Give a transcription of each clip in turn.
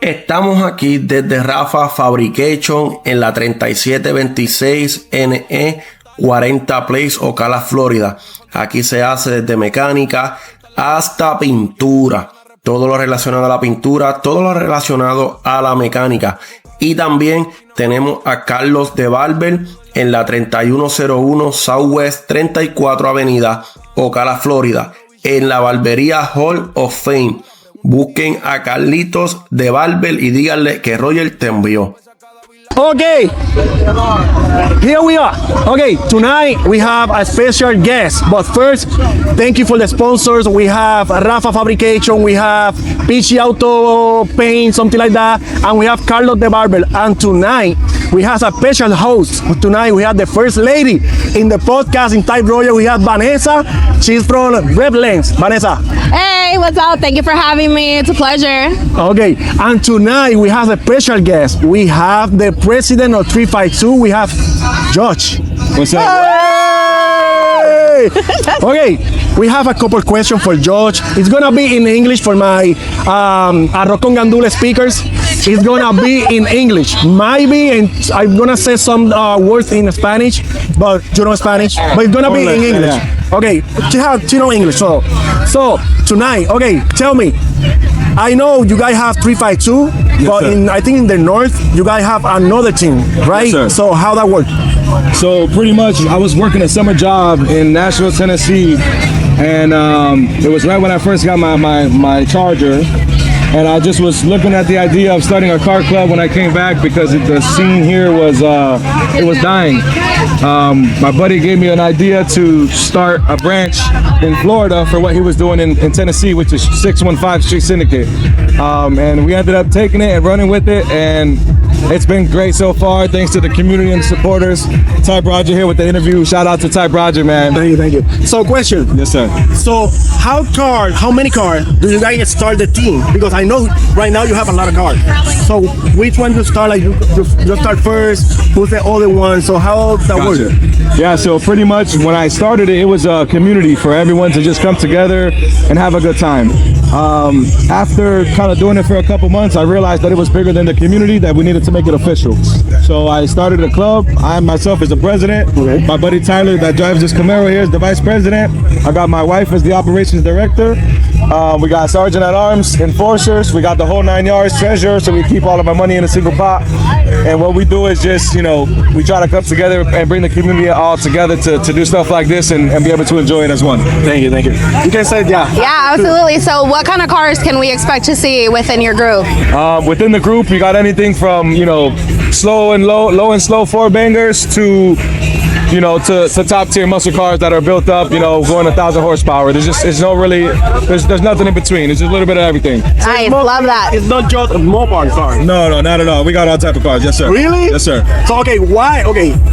Estamos aquí desde Rafa Fabrication en la 3726 NE 40 Place, Ocala, Florida. Aquí se hace desde mecánica hasta pintura. Todo lo relacionado a la pintura, todo lo relacionado a la mecánica. Y también tenemos a Carlos de Barber en la 3101 Southwest 34 Avenida, Ocala, Florida, en la barbería Hall of Fame. Busquen a Carlitos de Barber y díganle que Roger te envió. Okay, here we are. Okay, tonight we have a special guest, but first, thank you for the sponsors. We have Rafa Fabrication, we have Pichi Auto Paint, something like that, and we have Carlos de Barber. And tonight we have a special host. Tonight we have the first lady in the podcast in Type Royal. We have Vanessa. She's from Red Lens. Vanessa. Hey, what's up? Thank you for having me. It's a pleasure. Okay, and tonight we have a special guest. We have the president of 352. We have Josh. What's up? Hey! Okay, we have a couple questions for Josh. It's gonna be in English for my Arroz con Gandule speakers. It's gonna be in English. Maybe, and I'm gonna say some words in Spanish, but you know Spanish. But it's gonna be in English. Okay, you know English. So tonight, okay, tell me. I know you guys have 352, yes, but I think in the north you guys have another team, right? Yes, so how that work? So pretty much, I was working a summer job in Nashville, Tennessee, and it was right when I first got my Charger. And I just was looking at the idea of starting a car club when I came back because the scene here was it was dying. My buddy gave me an idea to start a branch in Florida for what he was doing in Tennessee, which is 615 Street Syndicate. And we ended up taking it and running with it, and it's been great so far, thanks to the community and supporters. Type Roger here with the interview. Shout out to Type Roger, man. Thank you. So question. Yes, sir. So how many cars do you guys start the team? Because I know right now you have a lot of cars. So which one you start, like you start first, who's the other one? So how that works? Yeah, so pretty much when I started it was a community for everyone to just come together and have a good time. After kind of doing it for a couple months, I realized that it was bigger than the community, that we needed to make it official. So I started a club. I myself is the president. Okay. My buddy Tyler that drives this Camaro here is the vice president. I got my wife as the operations director. We got sergeant at arms, enforcers. We got the whole 9 yards, treasurer. So we keep all of our money in a single pot. And what we do is just, we try to come together and bring the community all together to do stuff like this and be able to enjoy it as one. Thank you. You can say yeah. Yeah, absolutely. So what kind of cars can we expect to see within your group? Within the group, you got anything from, low and slow four bangers to top tier muscle cars that are built up, going 1,000 horsepower. There's nothing in between. It's just a little bit of everything. Nice, love that. It's not just a mobile car. No, not at all. We got all type of cars. Yes, sir. Really? Yes, sir. So why?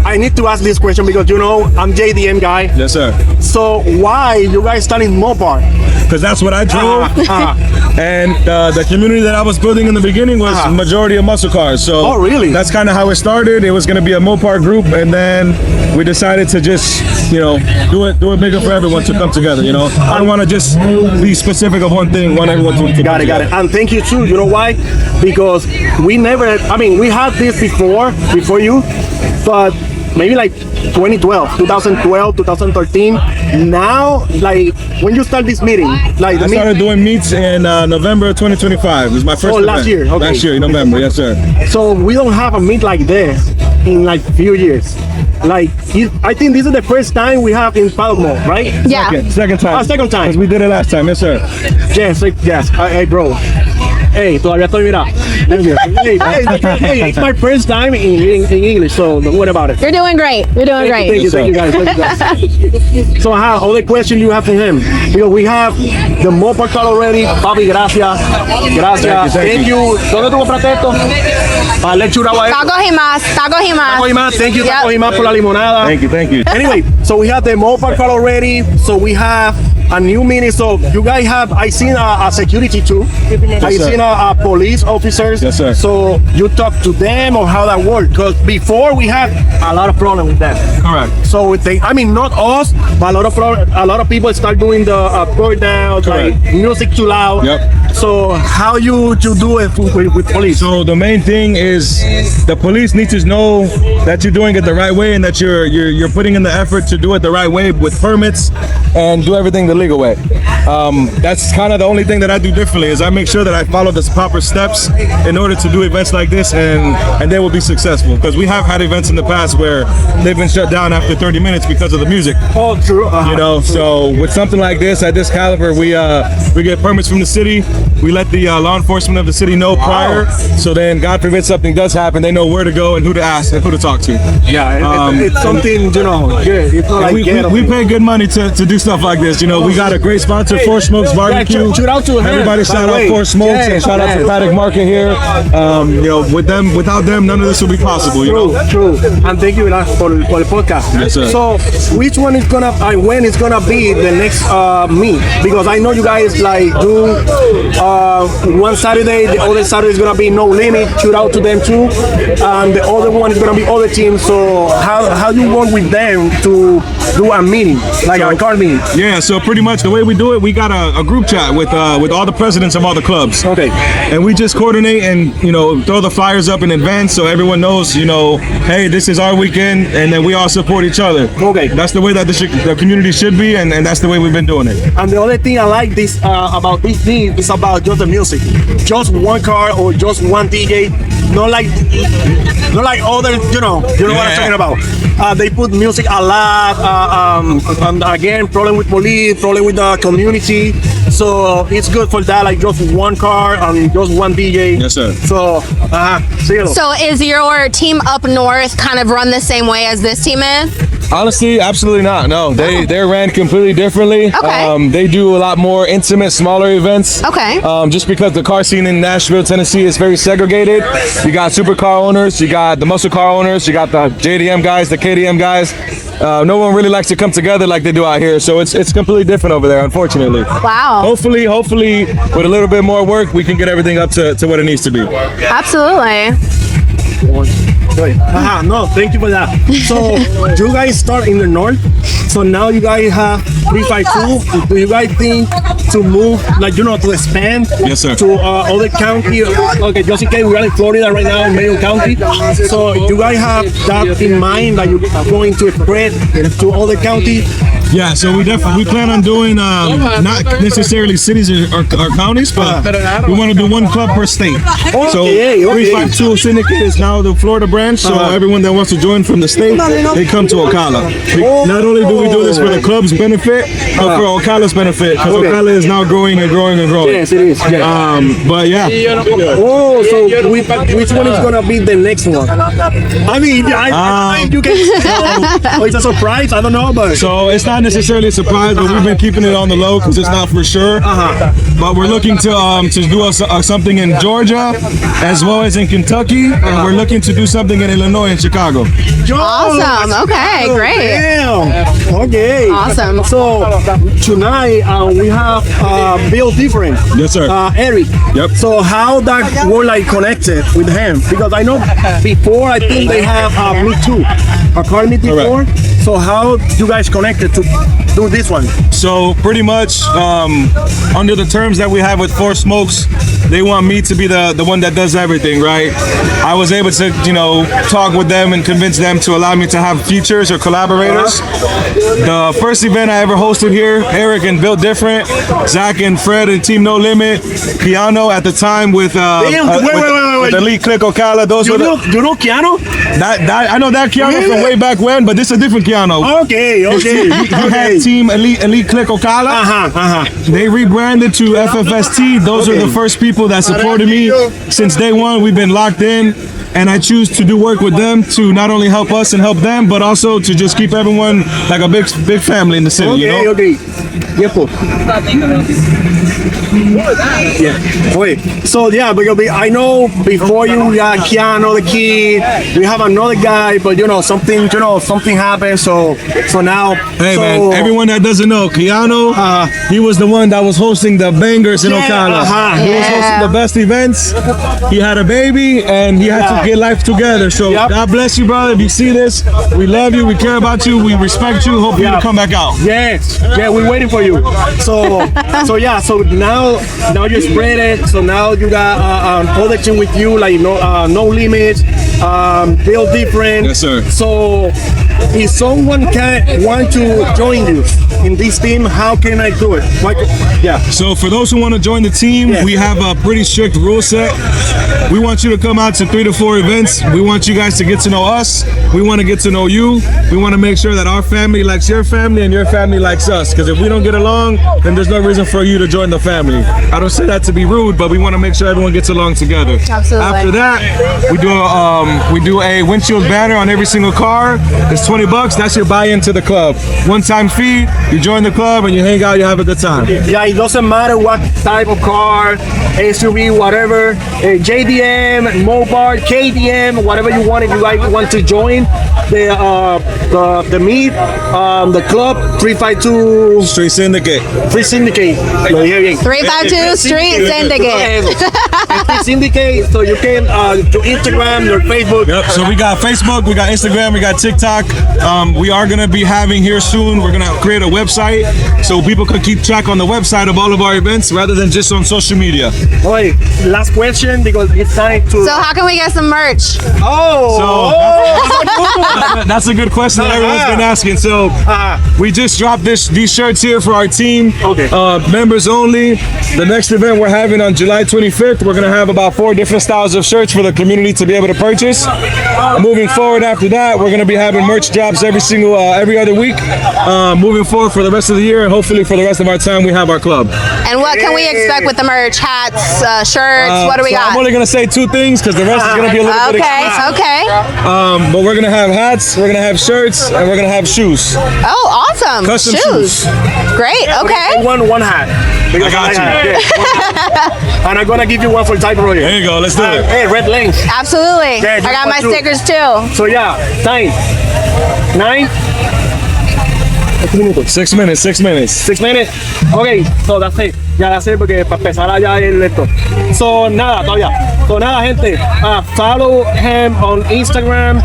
I need to ask this question because I'm JDM guy. Yes, sir. So why you guys starting Mopar? Because that's what I drove. And the community that I was building in the beginning was majority of muscle cars. So really? That's kind of how it started. It was going to be a Mopar group, and then we decided to just, do it bigger for everyone to come together. I don't want to just be specific of one thing. Want everyone to got it. And thank you too. You know why? Because we had this before you, but maybe like 2012, 2013. Now, like when you start this meeting, like I started doing meets in November 2025. It was my first event. Last year. Okay. Last year in November, yes sir. So we don't have a meet like this in like few years. I think this is the first time we have in Palmo, right? Yeah. Second time. Second time. Because we did it last time, yes sir. Yes. Hey, bro. Hey, todavía estoy, mira. Hey, it's my first time in English, so don't worry about it. You're doing great. Thank you guys. So, other question you have for him? Because we have the Mopar car already. Papi, gracias. Thank you. ¿Dónde tú compraste esto? Para el churrasco. Taco Jimas. Thank you, Taco Jimas, por la limonada. Thank you. Anyway, so we have the Mopar car already. So we have a new meaning. So you guys have, I seen a security too. I sir. seen a police officers. Yes, sir. So you talk to them or how that works? Because before we had a lot of problem with that. Correct. So they, I mean, not us, but a lot of people start doing the burn down, like Correct. music too loud. Yep. So how you do it with police? So the main thing is the police need to know that you're doing it the right way and that you're putting in the effort to do it the right way with permits and do everything the legal way. That's kind of the only thing that I do differently is I make sure that I follow the proper steps in order to do events like this and they will be successful because we have had events in the past where they've been shut down after 30 minutes because of the music. Oh, true. You know, so with something like this at this caliber, we get permits from the city. We let the law enforcement of the city know prior, so then God forbid something does happen, they know where to go and who to ask and who to talk to. Yeah, it's something, you know, good. It's not like we pay good money to do stuff like this. You know, we got a great sponsor, Four Smokes Barbecue. shout out to him, everybody, shout out Four Smokes and shout out to Paddock Market here. You know, without them, none of this would be possible. You know? True. And thank you for the podcast. Yes, sir. So, which one is gonna, when is gonna be the next meet? Because I know you guys like do one Saturday, the other Saturday is gonna be No Limit. Shout out to them too, and the other one is gonna be other teams. So, how you work with them to do a meeting, like a card meeting? Yeah, so pretty much the way we do it, we got a group chat with all the presidents of all the clubs. Okay. And we just coordinate and throw the flyers up in advance so everyone knows hey, this is our weekend, and then we all support each other. Okay. That's the way that the community should be, and that's the way we've been doing it. And the other thing I like this about this thing is about just the music, just one car or just one DJ. Not like other, you know what I'm talking about. They put music a lot, and again, problem with police, problem with the community. So it's good for that, like just one car and just one DJ. Yes, sir. So, So is your team up north kind of run the same way as this team is? Honestly, absolutely not. No, they ran completely differently. Okay. They do a lot more intimate, smaller events. Okay. Just because the car scene in Nashville, Tennessee is very segregated. You got supercar owners, you got the muscle car owners, you got the JDM guys, the KDM guys. No one really likes to come together like they do out here. So it's completely different over there, unfortunately. Wow. Hopefully, with a little bit more work, we can get everything up to what it needs to be. Absolutely. No, thank you for that. So you guys start in the north. So now you guys have 352. Do you guys think to move, to expand? Yes, sir. To other county? Okay, just in case we are in Florida right now in Mayo County. So you guys have that in mind that you're going to spread to other counties? Yeah, so we plan on doing not necessarily cities or counties, but we want to do one club per state. So 352 Syndicate is now the Florida branch. So everyone that wants to join from the state, they come to Ocala. Not only do we do this for the club's benefit, but for Ocala's benefit, because Ocala is now growing and growing and growing. Yes, it is. But yeah. Oh, so which one is gonna be the next one? I mean, you can. It's a surprise. I don't know, but so it's not necessarily a surprise, but we've been keeping it on the low because it's not for sure. But we're looking to do something in Georgia as well as in Kentucky, and we're looking to do something in Illinois and Chicago. Awesome. Okay, great. Damn. Okay. Awesome. So tonight we have Bill Different. Yes, sir. Eric. Yep. So how that were connected with him? Because I know before I think they have Me Too, a car meet before. So how you guys connected to do this one? So pretty much under the terms that we have with Four Smokes, they want me to be the one that does everything, right? I was able to, talk with them and convince them to allow me to have features or collaborators. The first event I ever hosted here, Eric and Built Different, Zach and Fred and Team No Limit, Keanu at the time with wait. Elite Click Ocala. Those You know Keanu? I know that Keanu from way back when, but this is a different Keanu. Okay. He had Team Elite Click Ocala. They rebranded to FFST. Those are the first people that supported me since day one. We've been locked in. and I choose to do work with them to not only help us and help them, but also to just keep everyone like a big family in the city. You know? Okay. Tiempo. Yeah. Wait. So yeah, because I know before you got Keanu the kid, you have another guy, but something happened. So now. Hey man, everyone that doesn't know, Keanu, he was the one that was hosting the bangers in Ocala. He was hosting the best events. He had a baby and he had to get life together. So God bless you, brother. If you see this, we love you, we care about you, we respect you. Hope you come back out. Yes. Yeah, we're waiting for you. So now you spread it. So now you got all the team with you, like no limits, build different. Yes, sir. So if someone want to join you in this team, how can I do it? So for those who want to join the team, we have a pretty strict rule set. We want you to come out to 3 to 4 events. We want you guys to get to know us. We want to get to know you. We want to make sure that our family likes your family and your family likes us. Because if we don't get along, then there's no reason for you to join the family. I don't say that to be rude, but we want to make sure everyone gets along together. Absolutely. After that, we do a windshield banner on every single car. It's $20. That's your buy-in to the club. One-time fee. You join the club and you hang out. You have a good time. Yeah, it doesn't matter what type of car, SUV, whatever, JDM, Mopar, KDM, whatever you want. If you want to join the meet, the club, 352 Street Syndicate. Free Syndicate. 352 Street Syndicate. Free Syndicate. So you can to Instagram, your Facebook. Yep. So we got Facebook, we got Instagram, we got TikTok. We are gonna be having here soon. We're gonna create a website so people can keep track on the website of all of our events rather than just on social media. Wait, last question because it's time to. So how can we get some merch? That's a good question that everyone's been asking. So we just dropped these shirts here for our team. Okay. Members only. The next event we're having on July 25th, we're gonna have about 4 different styles of shirts for the community to be able to purchase. Moving forward after that, we're gonna be having merch drops every other week. Moving forward for the rest of the year, and hopefully for the rest of our time, we have our club. And what can we expect with the merch? Hats, shirts, what do we got? I'm only gonna say 2 things because the rest is gonna be a little bit expensive. Okay. But we're gonna have hats, we're gonna have shirts, and we're gonna have shoes. Oh, awesome. Custom shoes. Great, okay. One hat. I got you. And I'm gonna give you one for Type Royal. There you go, let's do it. Hey, red lanes. Absolutely. Yeah, I got my just stickers too. So yeah, 9. 6 minutes. 6 minutes. Okay, so that's it. Ya that's it porque para empezar allá el esto. So nada, gente. Follow him on Instagram.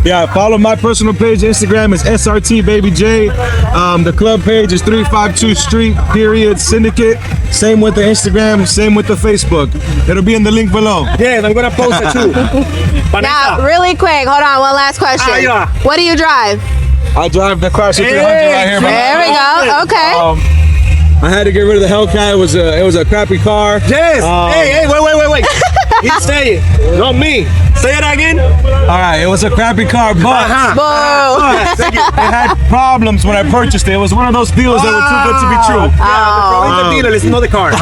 Yeah, follow my personal page. Instagram is SRT Baby J. The club page is 352 Street Syndicate. Same with the Instagram, same with the Facebook. It'll be in the link below. Yes, I'm gonna post it too. Now, really quick, hold on, one last question. yeah. What do you drive? I drive the Chrysler 300 right here. There we go, okay. I had to get rid of the Hellcat. It was a crappy car. Yes. Hey, wait. He say it, not me. Say it again. All right, it was a crappy car, but it had problems when I purchased it. It was one of those deals that were too good to be true. The dealer is not the car.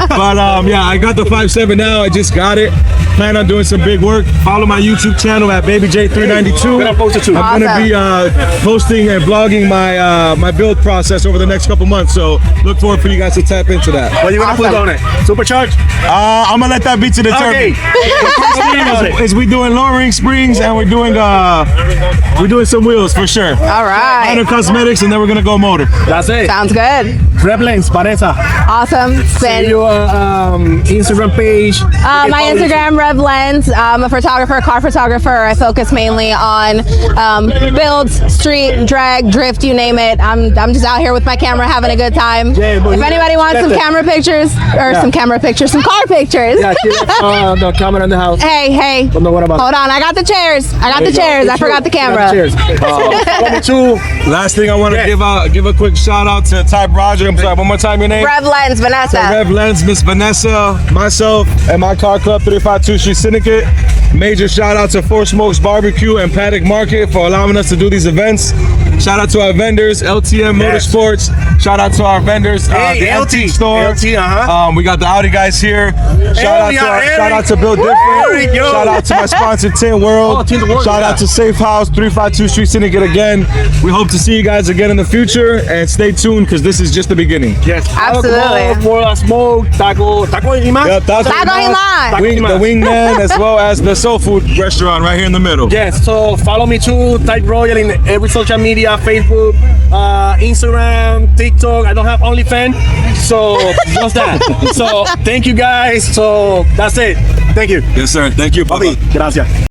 But I got the 5.7 now. I just got it. Plan on doing some big work. Follow my YouTube channel at BabyJ392. Gonna post it too. I'm gonna be posting and vlogging my build process over the next couple months. So look forward for you guys to tap into that. What are you gonna put on it? Supercharged? I'm gonna let that be to determine. Okay. Is we doing lowering springs and we're doing some wheels for sure. All right. Minor cosmetics and then we're gonna go motor. That's it. Sounds good. Reblens, Vanessa. Awesome. Send your Instagram page. My Instagram, Rev Lens. I'm a photographer, car photographer. I focus mainly on builds, street, drag, drift, you name it. I'm just out here with my camera having a good time. Yeah, if anybody wants some camera pictures, or some car pictures. Yeah, the camera in the house. Hey. Don't know what about Hold on, I got the chairs. I forgot the camera. Cheers. Last thing I want to give a quick shout out to Type Roger. I'm sorry, one more time your name. Rev Lens, Vanessa. So Rev Lens, Miss Vanessa, myself, and my car club 352 Street Syndicate. Major shout out to Four Smokes Barbecue and Paddock Market for allowing us to do these events. Shout out to our vendors, LTM Motorsports. Shout out to our vendors, the LT store. We got the Audi guys here. Shout out to Bill Different. Shout out to my sponsor, Tin World. Shout out to Safe House, 352 Street Syndicate again. We hope to see you guys again in the future, and stay tuned because this is just the beginning. Yes, Absolutely. For a smoke, taco y más. Yep, Taco y más. The Wingman, as well as the soul food restaurant right here in the middle. Yes, so follow me too, Type Royal in every social media, Facebook, Instagram, TikTok. I don't have OnlyFans, so just that. So thank you guys. So that's it. Thank you. Yes, sir. Thank you, Papa. Gracias.